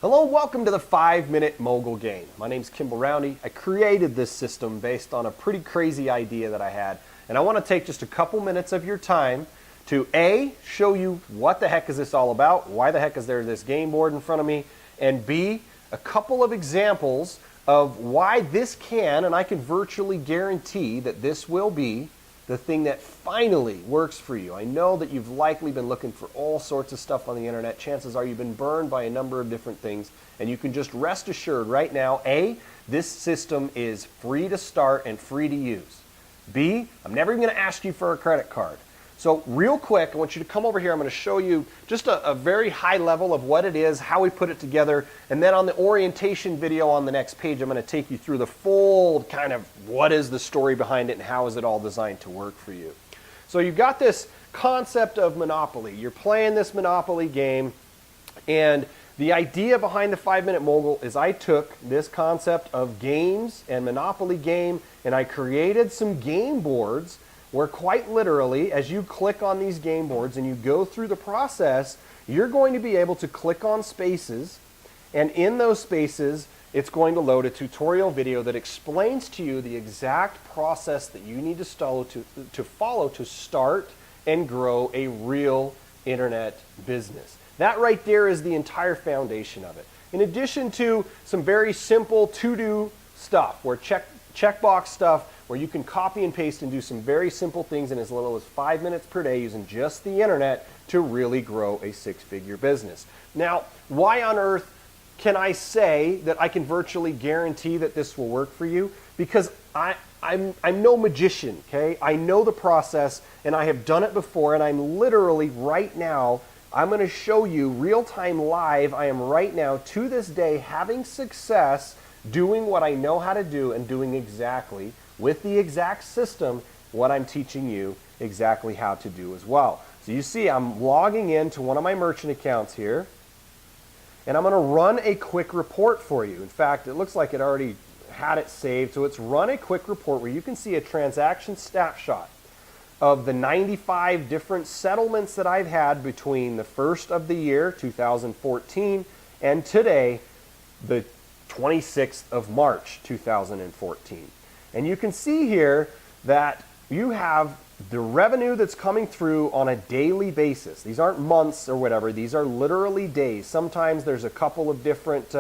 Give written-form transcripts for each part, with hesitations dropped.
Hello, welcome to the 5-Minute Mogul Game. My name's Kimball Roundy. I created this system based on a pretty crazy idea that I had, and I want to take just a couple minutes of your time to A, show you what the heck is this all about, why the heck is there this game board in front of me, and B, a couple of examples of why this can, and I can virtually guarantee that this will be the thing that finally works for you. I know that you've likely been looking for all sorts of stuff on the internet. Chances are you've been burned by a number of different things, and you can just rest assured right now, A, this system is free to start and free to use. B, I'm never even going to ask you for a credit card. So real quick, I want you to come over here. I'm going to show you just a very high level of what it is, how we put it together, and then on the orientation video on the next page, I'm going to take you through the full kind of what is the story behind it and how is it all designed to work for you. So you've got this concept of Monopoly. You're playing this Monopoly game, and the idea behind the 5-Minute Mogul is I took this concept of games and Monopoly game, and I created some game boards where quite literally, as you click on these game boards and you go through the process, you're going to be able to click on spaces, and in those spaces, it's going to load a tutorial video that explains to you the exact process that you need to follow to start and grow a real internet business. That right there is the entire foundation of it. In addition to some very simple to-do stuff, where checkbox stuff, where you can copy and paste and do some very simple things in as little as 5 minutes per day using just the internet to really grow a six-figure business. Now, why on earth can I say that I can virtually guarantee that this will work for you? Because I'm no magician, okay? I know the process, and I have done it before, and I'm literally right now, I'm going to show you real-time live. I am right now, to this day, having success doing what I know how to do and doing exactly, with the exact system, what I'm teaching you exactly how to do as well. So you see I'm logging into one of my merchant accounts here, and I'm going to run a quick report for you. In fact, it looks like it already had it saved, so it's run a quick report where you can see a transaction snapshot of the 95 different settlements that I've had between the first of the year, 2014, and today, the 26th of March, 2014. And you can see here that you have the revenue that's coming through on a daily basis. These aren't months or whatever. These are literally days. Sometimes there's a couple of different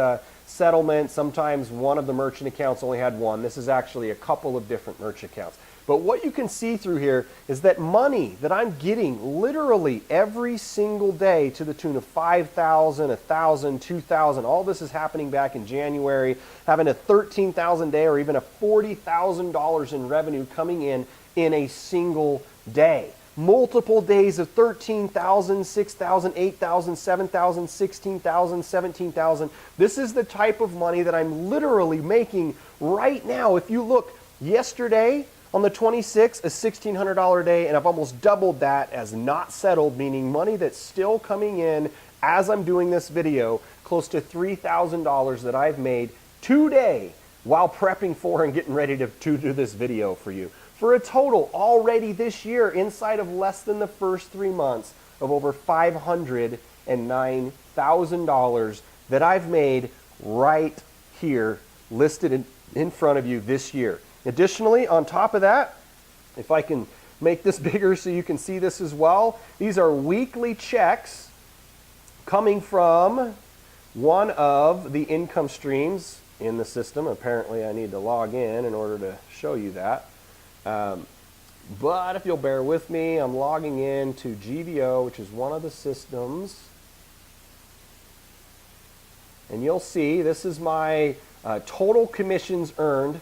settlements. Sometimes one of the merchant accounts only had one. This is actually a couple of different merchant accounts. But what you can see through here is that money that I'm getting literally every single day to the tune of $5,000, $1,000, $2,000. All this is happening back in January, having a $13,000 day or even a $40,000 in revenue coming in a single day. Multiple days of $13,000, $6,000, $8,000, $7,000, $16,000, $17,000. This is the type of money that I'm literally making right now. If you look yesterday, on the 26th, a $1,600 day, and I've almost doubled that as not settled, meaning money that's still coming in as I'm doing this video, close to $3,000 that I've made today while prepping for and getting ready to do this video for you. For a total already this year, inside of less than the first 3 months, of over $509,000 that I've made right here, listed in front of you this year. Additionally, on top of that, if I can make this bigger so you can see this as well, these are weekly checks coming from one of the income streams in the system. Apparently, I need to log in order to show you that. But if you'll bear with me, I'm logging in to GVO, which is one of the systems. And you'll see this is my total commissions earned.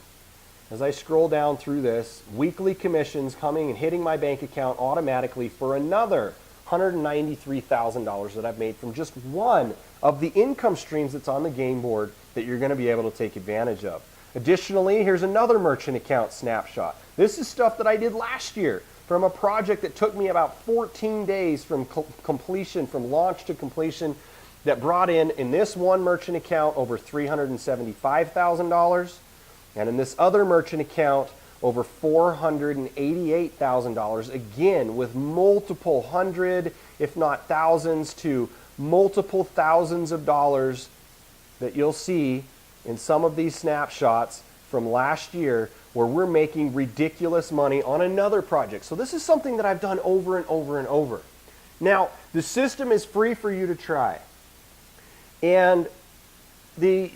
As I scroll down through this, weekly commissions coming and hitting my bank account automatically for another $193,000 that I've made from just one of the income streams that's on the game board that you're going to be able to take advantage of. Additionally, here's another merchant account snapshot. This is stuff that I did last year from a project that took me about 14 days from completion, from launch to completion, that brought in this one merchant account, over $375,000. And in this other merchant account, over $488,000, again, with multiple hundred, if not thousands, to multiple thousands of dollars that you'll see in some of these snapshots from last year where we're making ridiculous money on another project. So this is something that I've done over and over and over. Now, the system is free for you to try. And the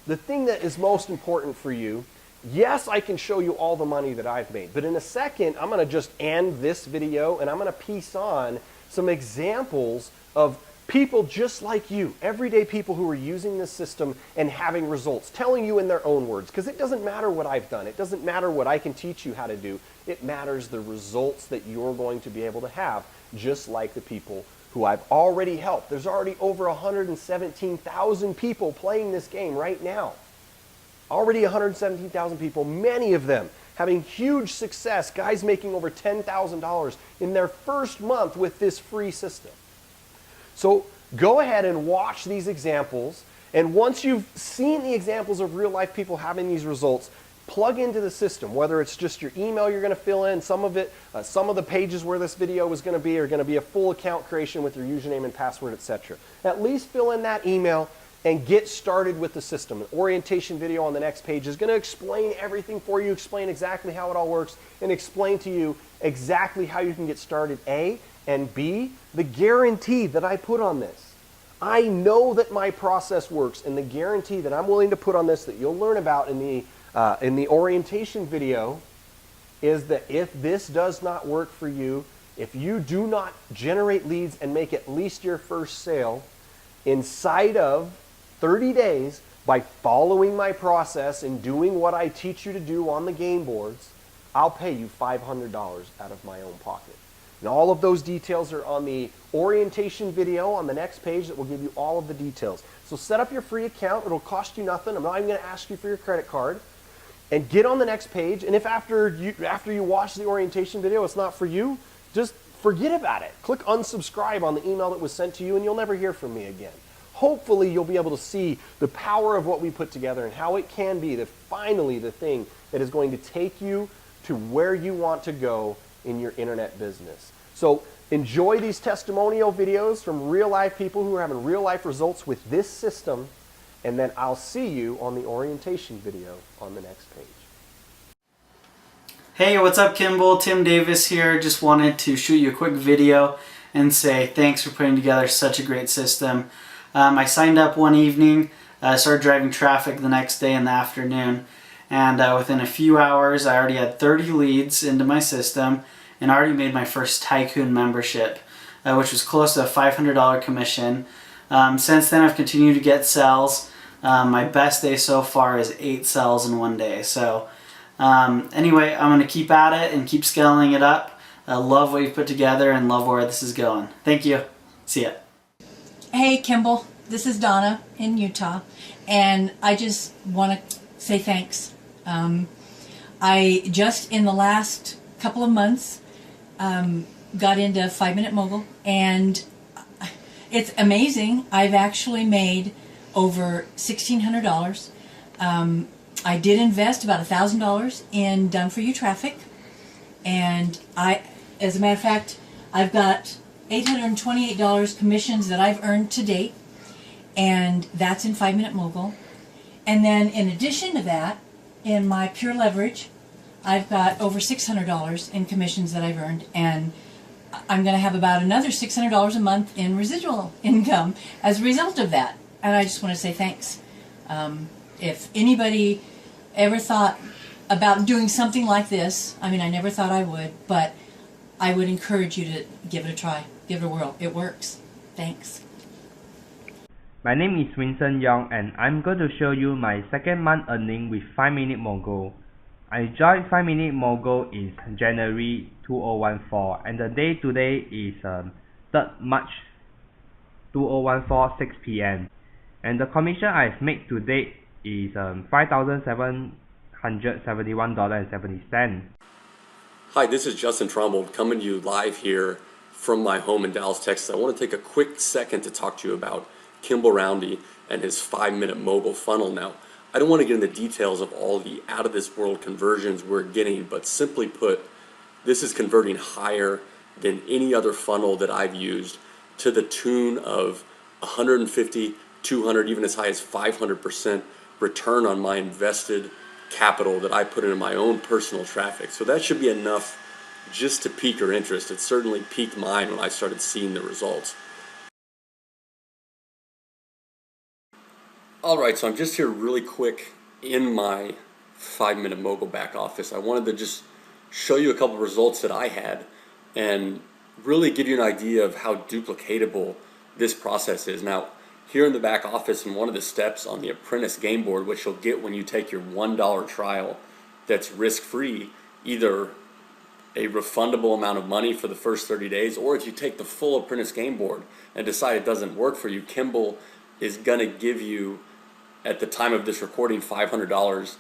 thing that is most important for you, yes, I can show you all the money that I've made, but in a second, I'm going to just end this video and I'm going to piece on some examples of people just like you, everyday people who are using this system and having results, telling you in their own words, because it doesn't matter what I've done. It doesn't matter what I can teach you how to do. It matters the results that you're going to be able to have, just like the people who I've already helped. There's already over 117,000 people playing this game right now. Already 117,000 people, many of them having huge success, guys making over $10,000 in their first month with this free system. So go ahead and watch these examples, and once you've seen the examples of real life people having these results, plug into the system, whether it's just your email you're going to fill in, some of the pages where this video is going to be are going to be a full account creation with your username and password, etc. At least fill in that email and get started with the system. An orientation video on the next page is going to explain everything for you, explain exactly how it all works, and explain to you exactly how you can get started, A, and B, the guarantee that I put on this. I know that my process works, and the guarantee that I'm willing to put on this that you'll learn about in the orientation video is that if this does not work for you, if you do not generate leads and make at least your first sale inside of 30 days by following my process and doing what I teach you to do on the game boards, I'll pay you $500 out of my own pocket. And all of those details are on the orientation video on the next page that will give you all of the details. So set up your free account. It'll cost you nothing. I'm not even going to ask you for your credit card. And get on the next page. And if after you watch the orientation video it's not for you, just forget about it. Click unsubscribe on the email that was sent to you and you'll never hear from me again. Hopefully you'll be able to see the power of what we put together and how it can be finally the thing that is going to take you to where you want to go in your internet business. So enjoy these testimonial videos from real life people who are having real life results with this system, and then I'll see you on the orientation video on the next page. Hey, what's up, Kimball? Tim Davis here. Just wanted to shoot you a quick video and say thanks for putting together such a great system. I signed up one evening, started driving traffic the next day in the afternoon, and within a few hours I already had 30 leads into my system and already made my first Tycoon membership, which was close to a $500 commission. Since then I've continued to get sales. My best day so far is 8 sales in one day. So anyway, I'm going to keep at it and keep scaling it up. I love what you've put together and love where this is going. Thank you. See ya. Hey Kimball, this is Donna in Utah, and I just want to say thanks. I just in the last couple of months got into 5-Minute Mogul, and it's amazing. I've actually made over $1,600. I did invest about $1,000 in done-for-you traffic, and as a matter of fact, I've got $828 commissions that I've earned to date, and that's in 5-Minute Mogul. And then in addition to that, in my Pure Leverage, I've got over $600 in commissions that I've earned, and I'm going to have about another $600 a month in residual income as a result of that. And I just want to say thanks. If anybody ever thought about doing something like this, I mean, I never thought I would, but I would encourage you to give it a try. Give it a whirl. It works. Thanks. My name is Vincent Young, and I'm going to show you my second month earning with 5-Minute Mogul. I joined 5-Minute Mogul in January 2014, and the day today is 3rd March 2014, 6 p.m. And the commission I've made to date is $5,771.70. Hi, this is Justin Trumbold coming to you live here from my home in Dallas, Texas. I want to take a quick second to talk to you about Kimball Roundy and his 5-minute mobile funnel. Now, I don't want to get into details of all the out-of-this-world conversions we're getting, but simply put, this is converting higher than any other funnel that I've used, to the tune of 150 200, even as high as 500% return on my invested capital that I put into my own personal traffic. So that should be enough just to pique your interest. It certainly piqued mine when I started seeing the results. All right, so I'm just here really quick in my 5-minute Mogul back office. I wanted to just show you a couple of results that I had and really give you an idea of how duplicatable this process is. Now, here in the back office, in one of the steps on the apprentice game board, which you'll get when you take your $1 trial that's risk-free, either a refundable amount of money for the first 30 days, or if you take the full apprentice game board and decide it doesn't work for you, Kimball is going to give you, at the time of this recording, $500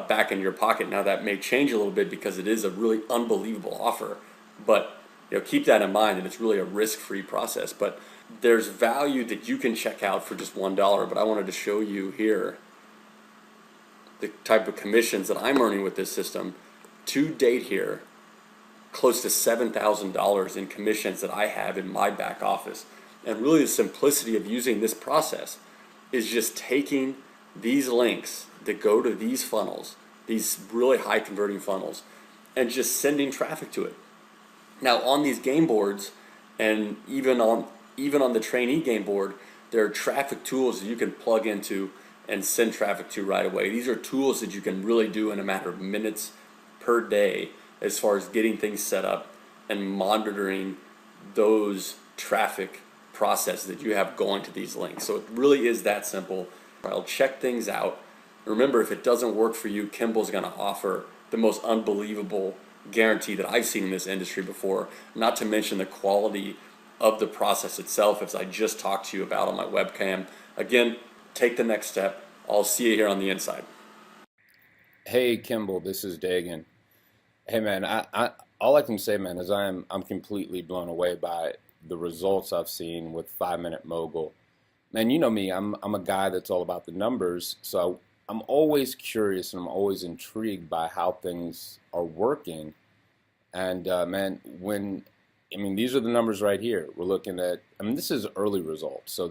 back in your pocket. Now that may change a little bit because it is a really unbelievable offer, but keep that in mind, and it's really a risk-free process. But there's value that you can check out for just $1, but I wanted to show you here the type of commissions that I'm earning with this system. To date here, close to $7,000 in commissions that I have in my back office. And really the simplicity of using this process is just taking these links that go to these funnels, these really high converting funnels, and just sending traffic to it. Now on these game boards, and even on the trainee game board, there are traffic tools that you can plug into and send traffic to right away. These are tools that you can really do in a matter of minutes per day as far as getting things set up and monitoring those traffic processes that you have going to these links. So it really is that simple. I'll check things out. Remember, if it doesn't work for you, Kimball's going to offer the most unbelievable guarantee that I've seen in this industry before, not to mention the quality of the process itself, as I just talked to you about on my webcam. Again, take the next step. I'll see you here on the inside. Hey Kimball, this is Dagan. Hey man, I all I can say, man, is I'm completely blown away by the results I've seen with 5-minute Mogul. Man, you know me, I'm a guy that's all about the numbers, so I'm always curious and I'm always intrigued by how things are working. And man, these are the numbers right here. We're looking at, this is early results. So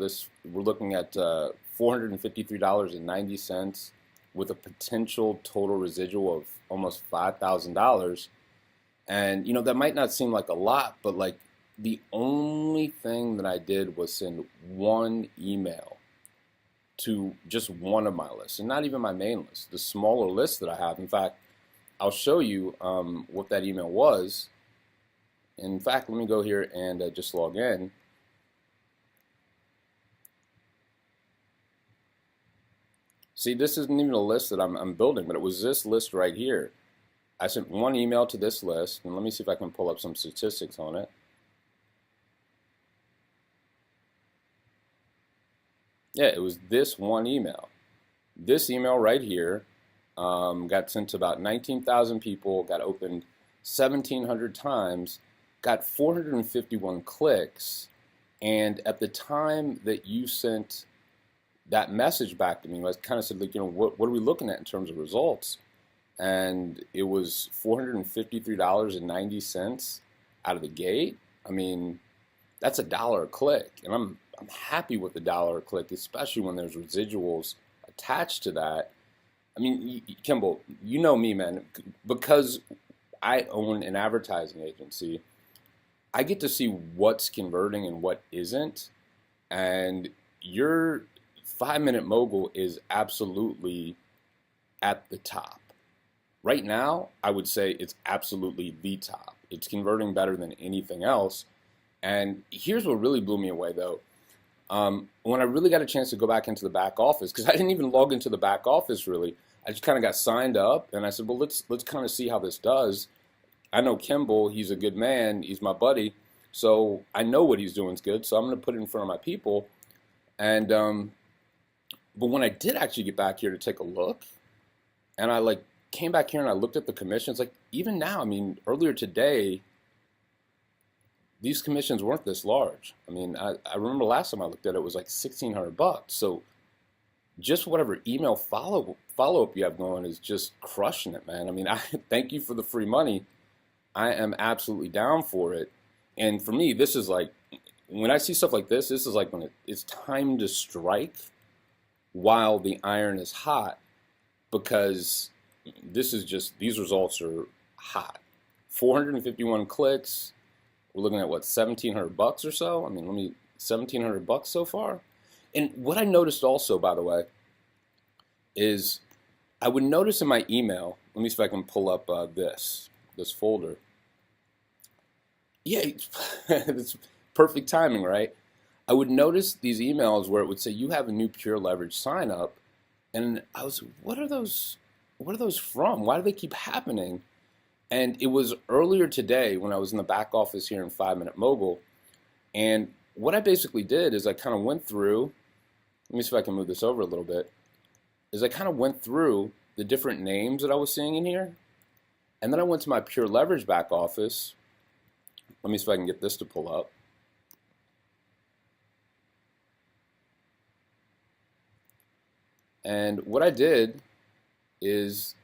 we're looking at $453.90 with a potential total residual of almost $5,000. And that might not seem like a lot, but like the only thing that I did was send one email to just one of my lists, and not even my main list, the smaller list that I have. In fact, I'll show you what that email was. In fact, let me go here and just log in. See, this isn't even a list that I'm building, but it was this list right here. I sent one email to this list, and let me see if I can pull up some statistics on it. Yeah, it was this one email. This email right here got sent to about 19,000 people, got opened 1,700 times, got 451 clicks, and at the time that you sent that message back to me, I kind of said, like, what are we looking at in terms of results? And it was $453.90 out of the gate. That's $1 a click, and I'm happy with the $1 a click, especially when there's residuals attached to that. Kimball, you know me, man, because I own an advertising agency, I get to see what's converting and what isn't, and your 5-minute Mogul is absolutely at the top. Right now, I would say it's absolutely the top. It's converting better than anything else. And here's what really blew me away, though. When I really got a chance to go back into the back office, because I didn't even log into the back office really, I just kind of got signed up, and I said, well, let's kind of see how this does. I know Kimball, he's a good man, he's my buddy, so I know what he's doing is good, so I'm going to put it in front of my people. And but when I did actually get back here to take a look, and I came back here and I looked at the commissions, even now, earlier today, these commissions weren't this large. I remember last time I looked at it, it was like $1,600. So just whatever email follow-up you have going is just crushing it, man. I thank you for the free money. I am absolutely down for it. And for me, this is like, when I see stuff like this is like when it's time to strike. while the iron is hot, because these results are hot. 451 clicks. We're looking at what, $1,700 or so? I mean, $1,700 so far. And what I noticed also, by the way, is I would notice in my email, let me see if I can pull up this folder. Yeah, it's perfect timing, right? I would notice these emails where it would say, you have a new Pure Leverage sign up. And I was, what are those from? Why do they keep happening? And it was earlier today when I was in the back office here in 5 Minute Mogul. And what I basically did is I kind of went through, let me see if I can move this over a little bit, is I kind of went through the different names that I was seeing in here. And then I went to my Pure Leverage back office. Let me see if I can get this to pull up. And what I did is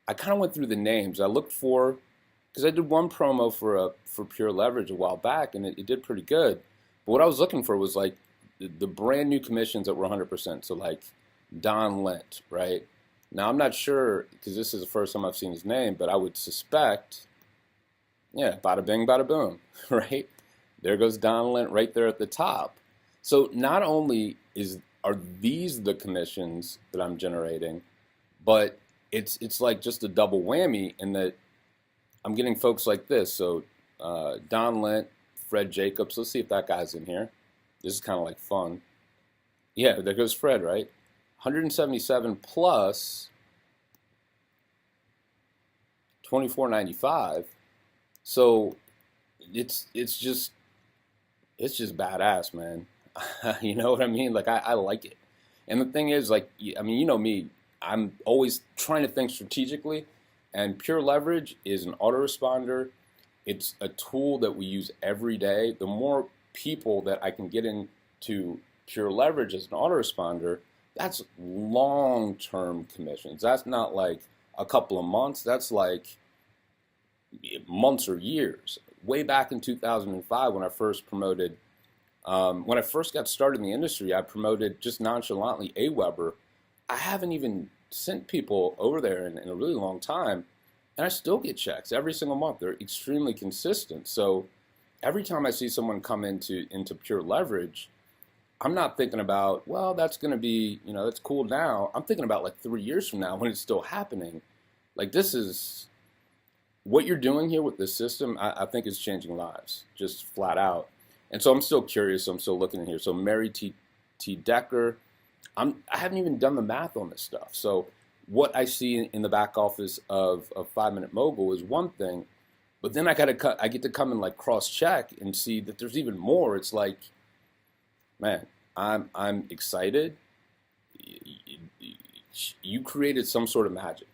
I kind of went through the names. I looked for, because I did one promo for Pure Leverage a while back, and it did pretty good. But what I was looking for was like the brand new commissions that were 100%. So like Don Lent, right? Now I'm not sure, because this is the first time I've seen his name, but I would suspect, yeah, bada bing, bada boom, right? There goes Don Lent right there at the top. So not only are these the commissions that I'm generating, but it's like just a double whammy in that I'm getting folks like this. So Don Lent, Fred Jacobs. Let's see if that guy's in here. This is kind of like fun. Yeah, there goes Fred, right? 177 plus 24.95. So it's just badass, man. You know what I mean? Like I like it. And the thing is, like, I mean, you know me, I'm always trying to think strategically, and Pure Leverage is an autoresponder. It's a tool that we use every day. The more people that I can get into Pure Leverage as an autoresponder, that's long-term commissions. That's not like a couple of months. That's like months or years. Way back in 2005 when I first promoted, when I first got started in the industry, I promoted just nonchalantly AWeber. I haven't even sent people over there in a really long time, and I still get checks every single month. They're extremely consistent. So every time I see someone come into Pure Leverage, I'm not thinking about, well, that's going to be, you know, that's cool now. I'm thinking about like 3 years from now when it's still happening. Like, this is what you're doing here with this system. I think is changing lives, just flat out. And so I'm still curious. I'm still looking in here. So Mary T. Decker. I haven't even done the math on this stuff. So what I see in the back office of 5 Minute Mogul is one thing, but then I get to come and like cross check and see that there's even more. It's like, man, I'm excited. You created some sort of magic,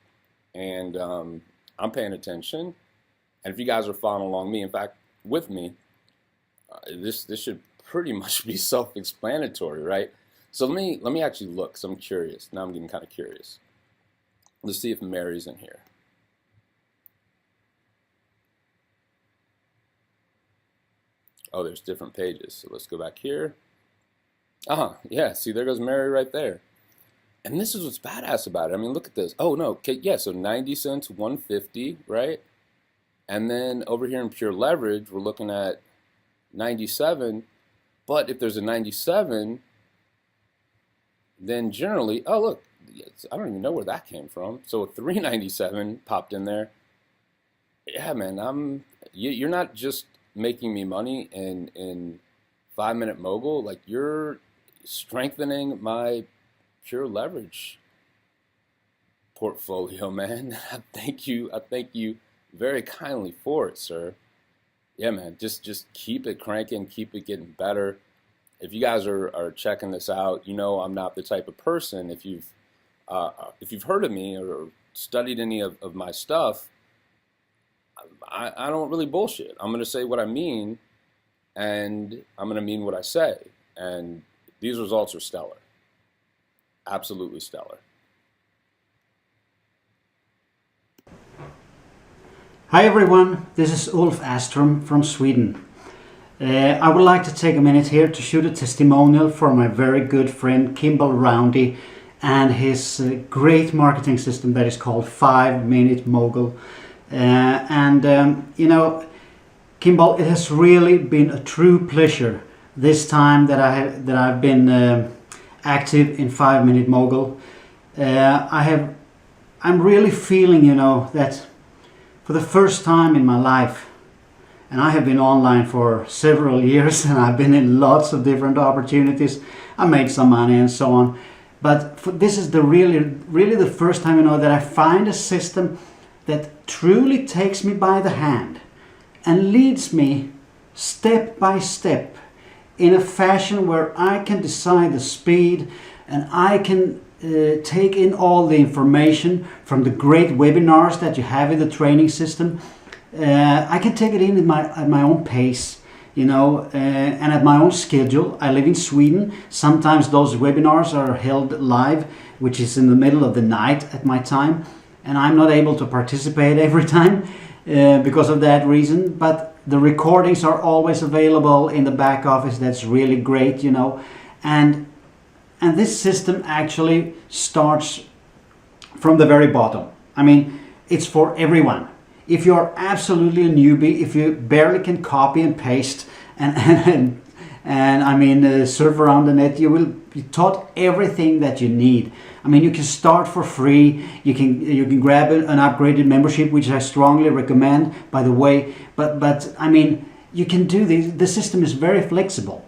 and I'm paying attention. And if you guys are following along me, in fact, with me, this should pretty much be self-explanatory, right? So let me actually look, because I'm curious. Now I'm getting kind of curious. Let's see if Mary's in here. Oh, there's different pages. So let's go back here. Yeah, see, there goes Mary right there. And this is what's badass about it. I mean, look at this. Oh, no, okay, yeah, so 90 cents, 150, right? And then over here in Pure Leverage, we're looking at 97. But if there's a 97, then generally, oh, look, I don't even know where that came from. So a 397 popped in there. Yeah, man, you're not just making me money in 5 Minute Mogul. Like, you're strengthening my Pure Leverage portfolio, man. I thank you very kindly for it, sir. Yeah, man, just keep it cranking, keep it getting better. If you guys are checking this out, you know I'm not the type of person, if you've heard of me or studied any of my stuff, I don't really bullshit. I'm going to say what I mean, and I'm going to mean what I say. And these results are stellar. Absolutely stellar. Hi everyone, this is Ulf Astrom from Sweden. I would like to take a minute here to shoot a testimonial for my very good friend Kimball Roundy and his great marketing system that is called 5 Minute Mogul. You know, Kimball, it has really been a true pleasure this time that I've been active in 5 Minute Mogul. I'm really feeling, you know, that for the first time in my life, and I have been online for several years and I've been in lots of different opportunities. I made some money and so on. But this is really the first time, you know, that I find a system that truly takes me by the hand and leads me step by step in a fashion where I can decide the speed and I can take in all the information from the great webinars that you have in the training system. I can take it in at my own pace, you know, and at my own schedule. I live in Sweden. Sometimes those webinars are held live, which is in the middle of the night at my time, and I'm not able to participate every time because of that reason. But the recordings are always available in the back office. That's really great, you know, and this system actually starts from the very bottom. I mean, it's for everyone. If you're absolutely a newbie, if you barely can copy and paste and I mean surf around the net, you will be taught everything that you need. I mean, you can start for free. You can grab an upgraded membership, which I strongly recommend, by the way. But I mean, you can do this. The system is very flexible.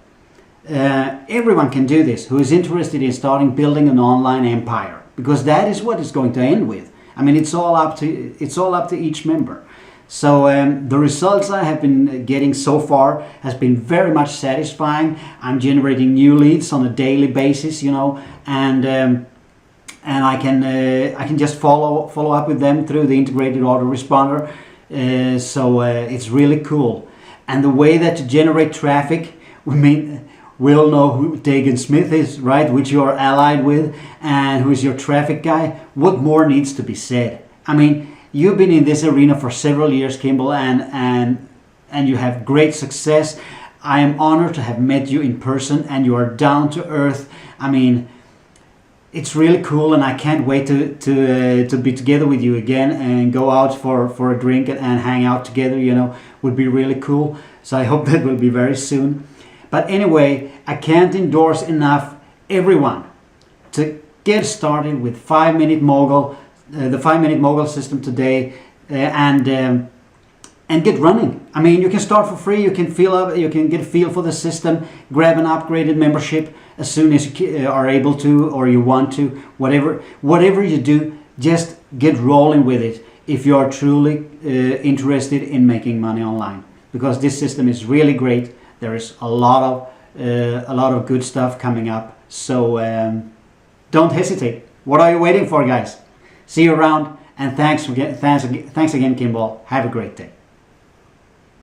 Everyone can do this who is interested in starting building an online empire, because that is what it's going to end with. I mean, it's all up to each member. So the results I have been getting so far has been very much satisfying. I'm generating new leads on a daily basis, you know, and I can just follow up with them through the integrated autoresponder. So it's really cool. And the way that to generate traffic, we'll know who Dagan Smith is, right? Which you are allied with, and who is your traffic guy. What more needs to be said? I mean, you've been in this arena for several years, Kimball, and you have great success. I am honored to have met you in person, and you are down to earth. I mean, it's really cool, and I can't wait to be together with you again and go out for a drink and hang out together. You know, would be really cool. So I hope that will be very soon. But anyway, I can't endorse enough everyone to get started with 5 Minute Mogul, the 5 Minute Mogul system today, and get running. I mean, you can start for free. You can get a feel for the system, grab an upgraded membership as soon as you are able to or you want to. Whatever you do, just get rolling with it if you are truly interested in making money online, because this system is really great. There is a lot of good stuff coming up, so don't hesitate. What are you waiting for, guys? See you around, and thanks again, Kimball. Have a great day.